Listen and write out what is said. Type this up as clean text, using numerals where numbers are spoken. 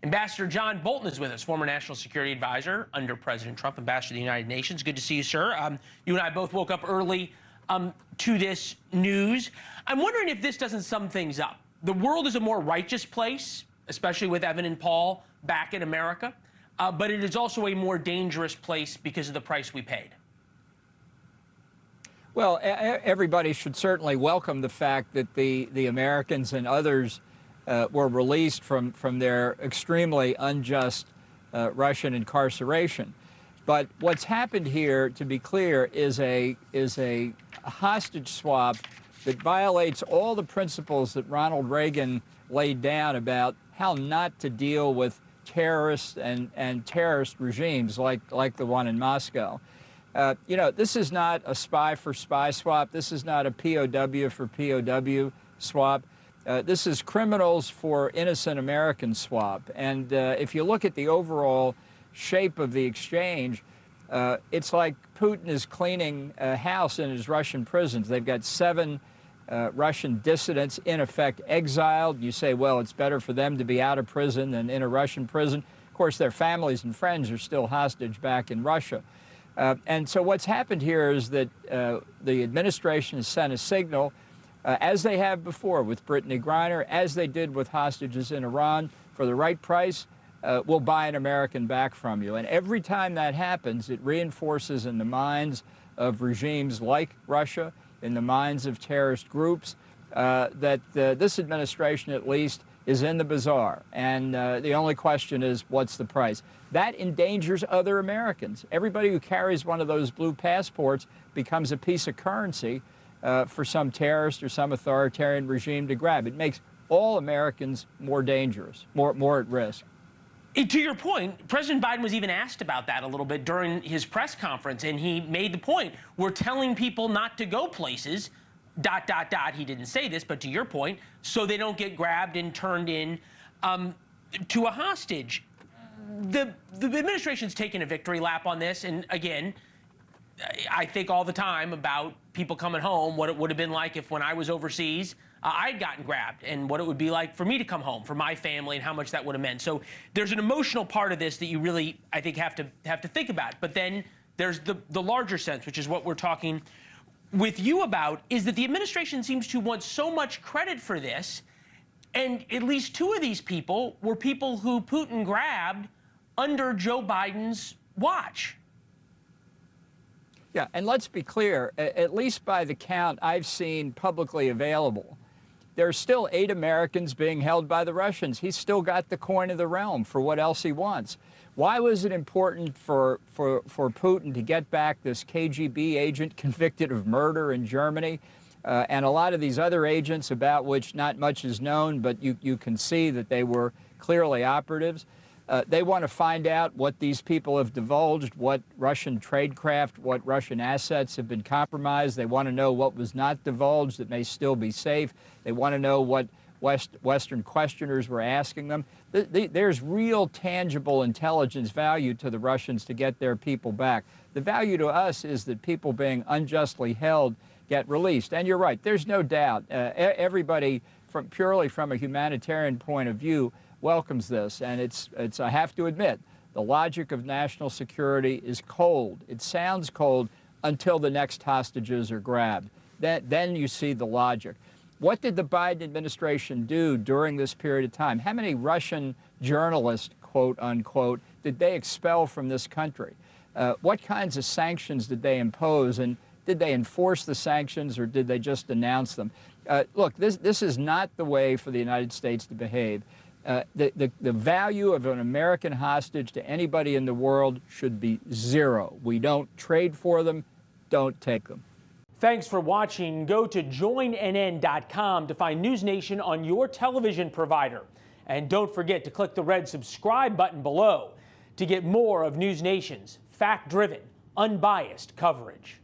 Ambassador John Bolton is with us, former National Security Advisor under President Trump, Ambassador to the United Nations. Good to see you, sir. You and I both woke up early to this news. I'm wondering if this doesn't sum things up. The world is a more righteous place, especially with Evan and Paul back in America, but it is also a more dangerous place because of the price we paid. Well, everybody should certainly welcome the fact that the Americans and others were released from their extremely unjust Russian incarceration. But what's happened here, to be clear, is a hostage swap that violates all the principles that Ronald Reagan laid down about how not to deal with terrorists and terrorist regimes like the one in Moscow. You know, this is not a spy-for-spy swap. This is not a POW-for-POW swap. This is criminals for innocent Americans swap. And if you look at the overall shape of the exchange, it's like Putin is cleaning a house in his Russian prisons. They've got 7 Russian dissidents, in effect, exiled. You say, well, it's better for them to be out of prison than in a Russian prison. Of course, their families and friends are still hostage back in Russia. And so what's happened here is that the administration has sent a signal, as they have before with Brittany Griner, as they did with hostages in Iran, for the right price, we'll buy an American back from you. And every time that happens, it reinforces in the minds of regimes like Russia, in the minds of terrorist groups, that this administration, at least, is in the bazaar. And the only question is, what's the price? That endangers other Americans. Everybody who carries one of those blue passports becomes a piece of currency for some terrorist or some authoritarian regime to grab. It makes all Americans more dangerous, more at risk. To your point, President Biden was even asked about that a little bit during his press conference, and he made the point, we're telling people not to go places, ... He didn't say this, but to your point, so they don't get grabbed and turned in to a hostage. The administration's taken a victory lap on this, and again, I think all the time about people coming home, what it would have been like if when I was overseas, I'd gotten grabbed, and what it would be like for me to come home, for my family, and how much that would have meant. So there's an emotional part of this that you really, I think, have to think about. But then there's the larger sense, which is what we're talking with you about, is that the administration seems to want so much credit for this, and at least 2 of these people were people who Putin grabbed under Joe Biden's watch. Yeah, and let's be clear, at least by the count I've seen publicly available, there are still 8 Americans being held by the Russians. He's still got the coin of the realm for what else he wants. Why was it important for Putin to get back this KGB agent convicted of murder in Germany and a lot of these other agents about which not much is known, but you can see that they were clearly operatives? They want to find out what these people have divulged, what Russian tradecraft, what Russian assets have been compromised. They want to know what was not divulged that may still be safe. They want to know what Western questioners were asking them. There's real tangible intelligence value to the Russians to get their people back. The value to us is that people being unjustly held get released. And you're right, there's no doubt. Everybody, purely from a humanitarian point of view, welcomes this. And it's I have to admit, the logic of national security is cold. It sounds cold until the next hostages are grabbed. Then you see the logic. What did the Biden administration do during this period of time? How many Russian journalists, quote unquote, did they expel from this country? What kinds of sanctions did they impose? And did they enforce the sanctions, or did they just announce them? Look, this is not the way for the United States to behave. The value of an American hostage to anybody in the world should be 0. We don't trade for them, don't take them. Thanks for watching. Go to joinnn.com to find NewsNation on your television provider. And don't forget to click the red subscribe button below to get more of NewsNation's fact-driven, unbiased coverage.